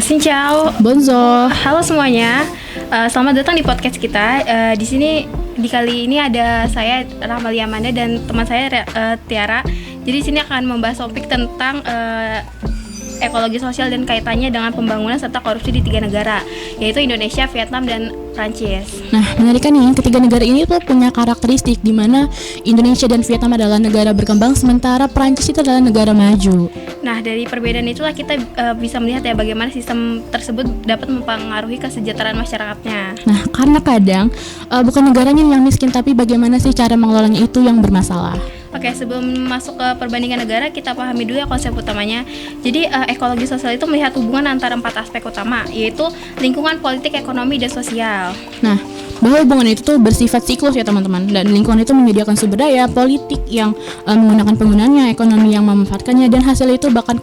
Xin ciao. Bonjour. Halo semuanya. Selamat datang di podcast kita. Di sini di kali ini ada saya Rahmalia Amanda dan teman saya Tiara. Jadi di sini akan membahas topik tentang ekologi sosial dan kaitannya dengan pembangunan serta korupsi di 3 negara, yaitu Indonesia, Vietnam, dan Prancis. Nah, menarik kan nih, ketiga negara ini tuh punya karakteristik di mana Indonesia dan Vietnam adalah negara berkembang, sementara Prancis itu adalah negara maju. Nah, dari perbedaan itulah kita bisa melihat ya bagaimana sistem tersebut dapat mempengaruhi kesejahteraan masyarakatnya. Nah, karena kadang bukan negaranya yang miskin, tapi bagaimana sih cara mengelolanya itu yang bermasalah. Oke, sebelum masuk ke perbandingan negara, kita pahami dulu ya konsep utamanya. Jadi, ekologi sosial itu melihat hubungan antara 4 aspek utama, yaitu lingkungan, politik, ekonomi, dan sosial. Nah, bahwa hubungan itu tuh bersifat siklus ya teman-teman. Dan lingkungan itu menyediakan sumber daya, politik yang menggunakan penggunaannya, ekonomi yang memanfaatkannya, dan hasil itu bahkan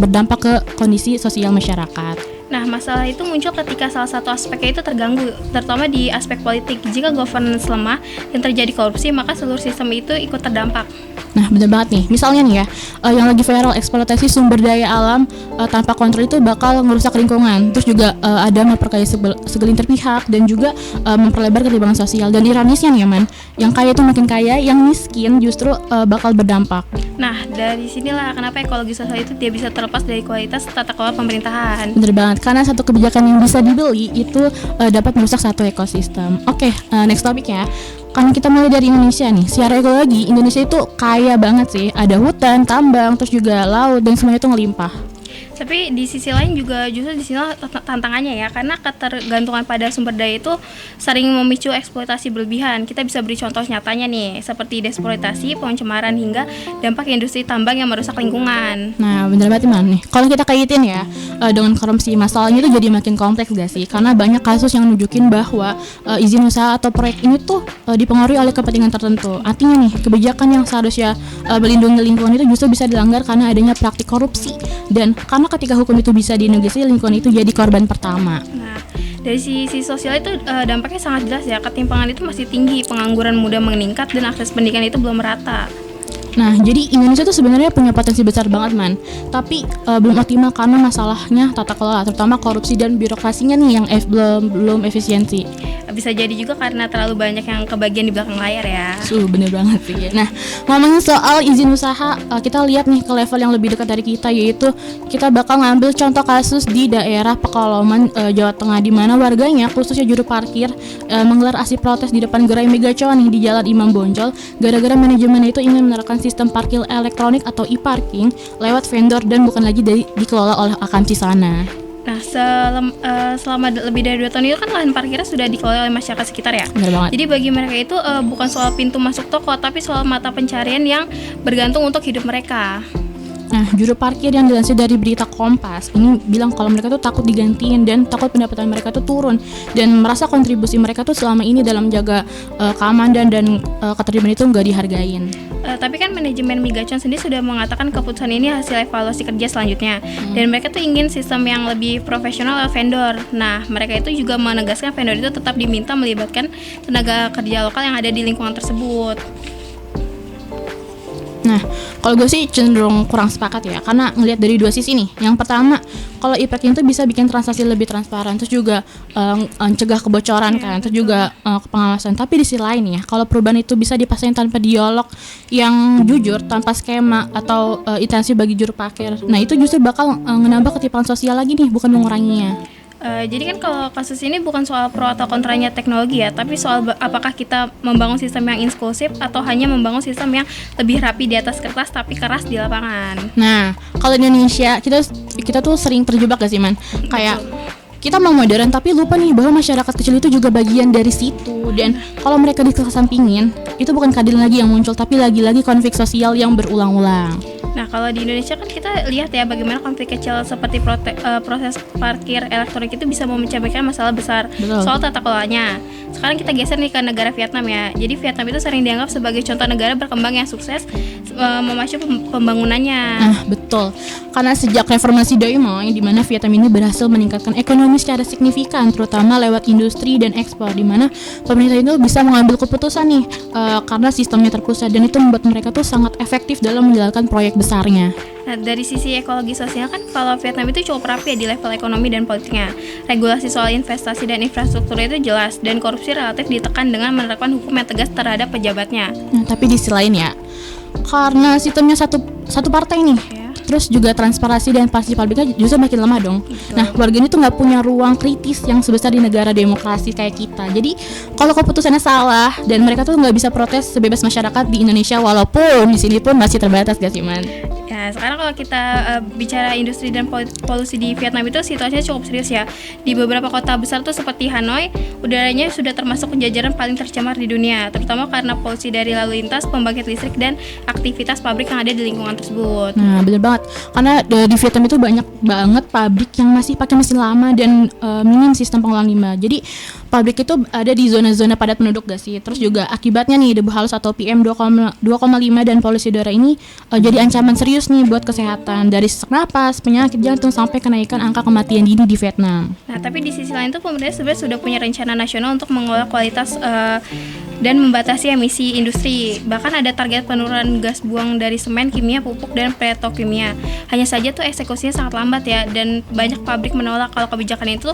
berdampak ke kondisi sosial masyarakat. Nah, masalah itu muncul ketika salah satu aspeknya itu terganggu, terutama di aspek politik. Jika governance lemah dan terjadi korupsi, maka seluruh sistem itu ikut terdampak. Nah, benar banget nih. Misalnya nih ya, yang lagi viral eksploitasi sumber daya alam tanpa kontrol itu bakal ngerusak lingkungan. Terus juga ada memperkaya segelintir pihak dan juga memperlebar ketimpangan sosial. Dan ironisnya nih ya man, yang kaya itu makin kaya, yang miskin justru bakal berdampak. Nah, dari sinilah kenapa ekologi sosial itu tidak bisa terlepas dari kualitas tata kelola pemerintahan. Bener banget, karena satu kebijakan yang bisa dibeli itu dapat merusak satu ekosistem. Oke, next topik ya. Karena kita mulai dari Indonesia nih, secara ekologi Indonesia itu kaya banget sih. Ada hutan, tambang, terus juga laut, dan semuanya itu ngelimpah. Tapi di sisi lain juga justru di sini tantangannya ya, karena ketergantungan pada sumber daya itu sering memicu eksploitasi berlebihan. Kita bisa beri contoh nyatanya nih, seperti deeksploitasi, pencemaran, hingga dampak industri tambang yang merusak lingkungan. Nah, bener banget man nih. Kalau kita kaitin ya dengan korupsi, masalahnya itu jadi makin kompleks gak sih? Karena banyak kasus yang nunjukin bahwa izin usaha atau proyek ini tuh dipengaruhi oleh kepentingan tertentu. Artinya nih, kebijakan yang seharusnya melindungi lingkungan itu justru bisa dilanggar karena adanya praktik korupsi. Dan karena ketika hukum itu bisa dinegasi, lingkungan itu jadi korban pertama. Nah, dari sisi sosial itu dampaknya sangat jelas ya. Ketimpangan itu masih tinggi, pengangguran muda meningkat, dan akses pendidikan itu belum merata. Nah, jadi Indonesia tuh sebenarnya punya potensi besar banget man, tapi belum optimal karena masalahnya tata kelola, terutama korupsi dan birokrasinya nih yang belum efisiensi. Bisa jadi juga karena terlalu banyak yang kebagian di belakang layar ya. Bener banget sih. Nah, ngomongin soal izin usaha, kita lihat nih ke level yang lebih dekat dari kita, yaitu kita bakal ngambil contoh kasus di daerah Pekalongan, Jawa Tengah, di mana warganya khususnya juru parkir menggelar aksi protes di depan gerai Megacuan nih di Jalan Imam Bonjol gara-gara manajemennya itu ingin menerapkan sistem parkir elektronik atau e-parking lewat vendor dan bukan lagi dikelola oleh Akamsi sana. Nah, selama lebih dari 2 tahun itu kan lahan parkirnya sudah dikelola oleh masyarakat sekitar ya. Benar banget. Jadi bagi mereka itu bukan soal pintu masuk toko, tapi soal mata pencarian yang bergantung untuk hidup mereka. Nah, juru parkir yang dilansir dari berita Kompas ini bilang kalau mereka tuh takut digantiin dan takut pendapatan mereka tuh turun dan merasa kontribusi mereka tuh selama ini dalam jaga keamanan dan ketertiban itu nggak dihargain. Tapi kan manajemen Megacuan sendiri sudah mengatakan keputusan ini hasil evaluasi kerja selanjutnya dan mereka tuh ingin sistem yang lebih profesional lewat vendor. Nah, mereka itu juga menegaskan vendor itu tetap diminta melibatkan tenaga kerja lokal yang ada di lingkungan tersebut. Nah, kalau gue sih cenderung kurang sepakat ya, karena ngelihat dari 2 sisi nih. Yang pertama, kalau e-parking itu bisa bikin transaksi lebih transparan, terus juga mencegah kebocoran kan, terus juga pengawasan. Tapi di sisi lain ya, kalau perubahan itu bisa dipasang tanpa dialog yang jujur, tanpa skema atau intensi bagi juru parkir, nah itu justru bakal menambah ketimpangan sosial lagi nih, bukan menguranginya. Jadi kan kalau kasus ini bukan soal pro atau kontranya teknologi ya, tapi soal apakah kita membangun sistem yang inklusif atau hanya membangun sistem yang lebih rapi di atas kertas tapi keras di lapangan. Nah, kalau di Indonesia kita tuh sering terjebak gak sih man? Kayak kita mau modern tapi lupa nih bahwa masyarakat kecil itu juga bagian dari situ. Dan kalau mereka dikesampingin, itu bukan keadilan lagi yang muncul, tapi lagi-lagi konflik sosial yang berulang-ulang. Nah, kalau di Indonesia kan kita lihat ya bagaimana konflik kecil seperti proses parkir elektronik itu bisa memecah-belah masalah besar. Betul. Soal tata kelolanya. Sekarang kita geser nih ke negara Vietnam ya. Jadi Vietnam itu sering dianggap sebagai contoh negara berkembang yang sukses memacu pembangunannya. Nah, betul. Karena sejak reformasi Doi Moi, di mana Vietnam ini berhasil meningkatkan ekonomi secara signifikan, terutama lewat industri dan ekspor, di mana pemerintah itu bisa mengambil keputusan nih karena sistemnya terpusat, dan itu membuat mereka tuh sangat efektif dalam menjalankan proyek besar besarnya. Nah, dari sisi ekologi sosial kan kalau Vietnam itu cukup rapi ya di level ekonomi dan politiknya. Regulasi soal investasi dan infrastruktur itu jelas dan korupsi relatif ditekan dengan menerapkan hukum yang tegas terhadap pejabatnya. Nah, tapi di sisi lain ya, karena sistemnya satu partai nih, Ya. terus juga transparansi dan partisipasi publiknya justru makin lemah dong. Betul. Nah, warga ini tuh nggak punya ruang kritis yang sebesar di negara demokrasi kayak kita. Jadi kalau keputusannya salah dan mereka tuh nggak bisa protes sebebas masyarakat di Indonesia, walaupun di sini pun masih terbatas gak sih, Man? Ya, sekarang kalau kita bicara industri dan polusi di Vietnam itu situasinya cukup serius ya. Di beberapa kota besar tuh seperti Hanoi, udaranya sudah termasuk jajaran paling tercemar di dunia, terutama karena polusi dari lalu lintas, pembangkit listrik dan aktivitas pabrik yang ada di lingkungan tersebut. Nah, bener banget. Karena di Vietnam itu banyak banget pabrik yang masih pakai mesin lama dan minim sistem pengolahan limbah. Jadi pabrik itu ada di zona-zona padat penduduk gak sih? Terus juga akibatnya nih debu halus atau PM 2,5 dan polusi udara ini jadi ancaman serius nih buat kesehatan, dari sesak napas, penyakit jantung sampai kenaikan angka kematian dini di Vietnam. Nah, tapi di sisi lain tuh pemerintah sebenarnya sudah punya rencana nasional untuk mengolah kualitas dan membatasi emisi industri. Bahkan ada target penurunan gas buang dari semen, kimia, pupuk, dan petrokimia. Hanya saja tuh eksekusinya sangat lambat ya, dan banyak pabrik menolak kalau kebijakan itu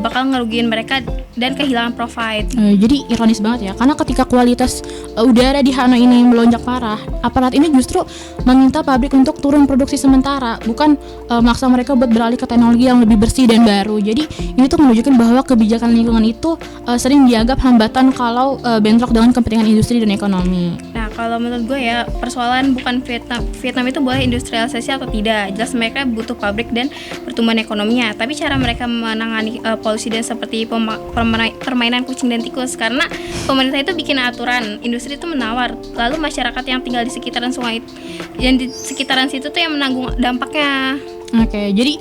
bakal ngerugiin mereka dan kehilangan profit. Jadi ironis banget ya, karena ketika kualitas udara di Hanoi ini melonjak parah, aparat ini justru meminta pabrik untuk turun produksi sementara, bukan maksa mereka buat beralih ke teknologi yang lebih bersih dan baru. Jadi ini tuh menunjukkan bahwa kebijakan lingkungan itu sering dianggap hambatan kalau bentrok dengan kepentingan industri dan ekonomi. Nah, kalau menurut gue ya, persoalan bukan Vietnam itu boleh industrialisasi atau tidak. Jelas mereka butuh pabrik dan pertumbuhan ekonominya. Tapi cara mereka menangani polusi dan seperti permainan kucing dan tikus, karena pemerintah itu bikin aturan, industri itu menawar, lalu masyarakat yang tinggal di sekitaran sungai yang di sekitaran situ tuh yang menanggung dampaknya. Oke, jadi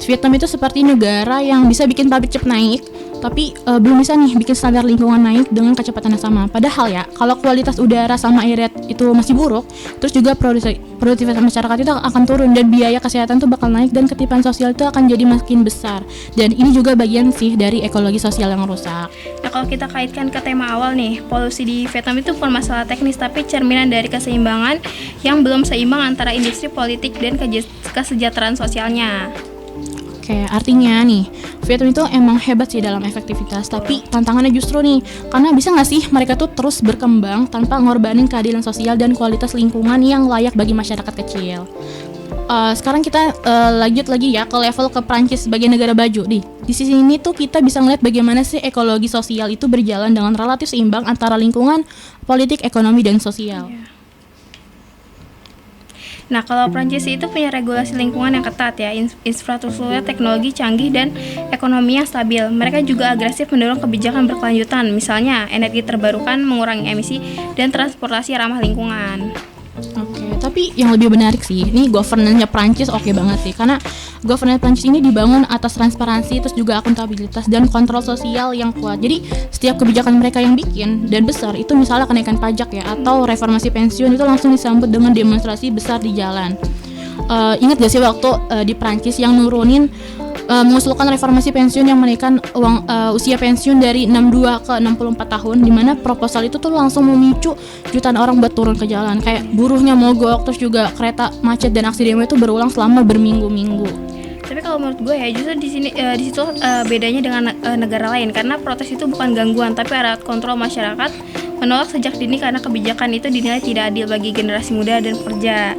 Vietnam itu seperti negara yang bisa bikin pabrik cepat naik, tapi belum bisa nih bikin standar lingkungan naik dengan kecepatan yang sama. Padahal ya, kalau kualitas udara sama air itu masih buruk, terus juga produktivitas masyarakat itu akan turun dan biaya kesehatan tuh bakal naik dan ketipan sosial itu akan jadi makin besar. Dan ini juga bagian sih dari ekologi sosial yang rusak. Nah, kalau kita kaitkan ke tema awal nih, polusi di Vietnam itu bukan masalah teknis, tapi cerminan dari keseimbangan yang belum seimbang antara industri, politik, dan kesejahteraan sosialnya. Oke, artinya nih, Vietnam itu emang hebat sih dalam efektivitas, tapi tantangannya justru nih, karena bisa nggak sih mereka tuh terus berkembang tanpa ngorbanin keadilan sosial dan kualitas lingkungan yang layak bagi masyarakat kecil. Sekarang kita lanjut lagi ya ke level ke Prancis sebagai negara baju nih. Di sisi ini tuh kita bisa ngeliat bagaimana sih ekologi sosial itu berjalan dengan relatif seimbang antara lingkungan, politik, ekonomi, dan sosial. Nah, kalau Prancis itu punya regulasi lingkungan yang ketat ya, infrastruktur, teknologi canggih, dan ekonomi yang stabil. Mereka juga agresif mendorong kebijakan berkelanjutan, misalnya energi terbarukan, mengurangi emisi, dan transportasi ramah lingkungan. Oke, tapi yang lebih menarik sih, ini governance-nya Prancis oke banget sih, karena governance Prancis ini dibangun atas transparansi, terus juga akuntabilitas dan kontrol sosial yang kuat. Jadi setiap kebijakan mereka yang bikin dan besar itu misalnya kenaikan pajak ya atau reformasi pensiun itu langsung disambut dengan demonstrasi besar di jalan. Ingat gak sih waktu di Prancis yang nurunin mengusulkan reformasi pensiun yang menaikkan usia pensiun dari 62 ke 64 tahun, dimana proposal itu tuh langsung memicu jutaan orang buat turun ke jalan, kayak buruhnya mogok, terus juga kereta macet dan aksi demo itu berulang selama berminggu-minggu. Tapi kalau menurut gue ya justru di situ bedanya dengan negara lain, karena protes itu bukan gangguan tapi alat kontrol masyarakat menolak sejak dini karena kebijakan itu dinilai tidak adil bagi generasi muda dan pekerja.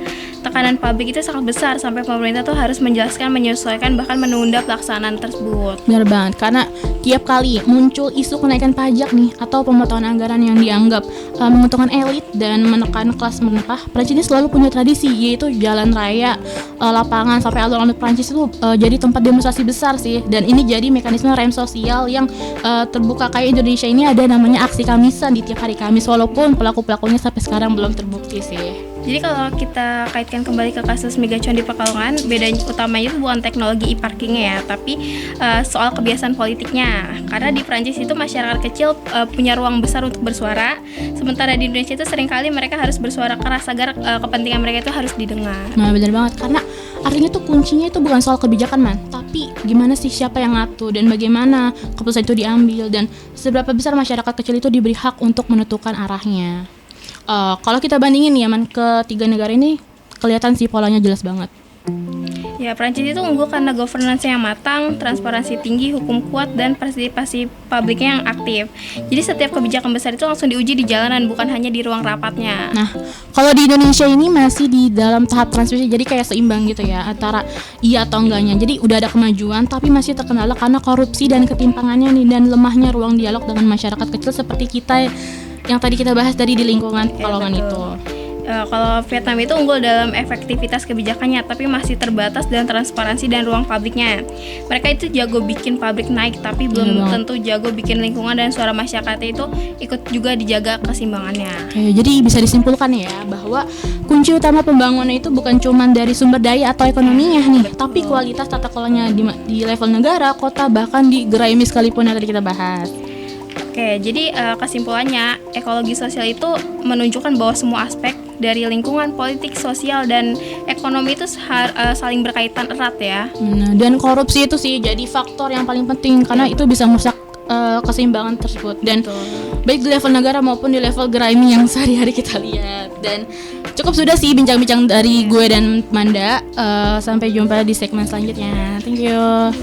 Tekanan publik itu sangat besar sampai pemerintah tuh harus menjelaskan, menyesuaikan, bahkan menunda pelaksanaan tersebut. Benar banget, karena tiap kali muncul isu kenaikan pajak nih atau pemotongan anggaran yang dianggap menguntungkan elit dan menekan kelas menengah, Prancis ini selalu punya tradisi, yaitu jalan raya, lapangan sampai alun-alun Prancis itu jadi tempat demonstrasi besar sih. Dan ini jadi mekanisme rem sosial yang terbuka. Kayak Indonesia ini ada namanya aksi Kamisan di tiap hari Kamis, walaupun pelaku-pelakunya sampai sekarang belum terbukti sih. Jadi kalau kita kaitkan kembali ke kasus Megacon di Pekalongan, bedanya utamanya itu bukan teknologi e-parkingnya ya, tapi soal kebiasaan politiknya. Karena di Prancis itu masyarakat kecil punya ruang besar untuk bersuara, sementara di Indonesia itu seringkali mereka harus bersuara keras agar kepentingan mereka itu harus didengar. Nah, benar banget, karena artinya tuh kuncinya itu bukan soal kebijakan, Man, tapi gimana sih siapa yang ngatur dan bagaimana keputusan itu diambil dan seberapa besar masyarakat kecil itu diberi hak untuk menentukan arahnya. Kalau kita bandingin ya, Man, ketiga negara ini, kelihatan sih polanya jelas banget. Ya, Prancis itu unggul karena governance yang matang, transparansi tinggi, hukum kuat, dan partisipasi publiknya yang aktif. Jadi setiap kebijakan besar itu langsung diuji di jalanan, bukan hanya di ruang rapatnya. Nah, kalau di Indonesia ini masih di dalam tahap transisi, jadi kayak seimbang gitu ya antara iya atau enggaknya. Jadi udah ada kemajuan, tapi masih terkendala karena korupsi dan ketimpangannya nih, dan lemahnya ruang dialog dengan masyarakat kecil seperti kita yang tadi kita bahas tadi di lingkungan Pekalongan itu. Kalau Vietnam itu unggul dalam efektivitas kebijakannya, tapi masih terbatas dan transparansi dan ruang publiknya. Mereka itu jago bikin pabrik naik, tapi belum tentu jago bikin lingkungan dan suara masyarakat itu ikut juga dijaga keseimbangannya. Jadi bisa disimpulkan ya bahwa kunci utama pembangunan itu bukan cuma dari sumber daya atau ekonominya nih, tapi kualitas tata kelolanya di level negara, kota, bahkan di Geraimi sekalipun yang tadi kita bahas. Oke, jadi kesimpulannya ekologi sosial itu menunjukkan bahwa semua aspek dari lingkungan, politik, sosial, dan ekonomi itu saling berkaitan erat ya. Nah, dan korupsi itu sih jadi faktor yang paling penting karena itu bisa merusak keseimbangan tersebut. Dan baik di level negara maupun di level Geraimi yang sehari-hari kita lihat. Dan cukup sudah sih bincang-bincang dari gue dan Manda. Sampai jumpa di segmen selanjutnya. Thank you.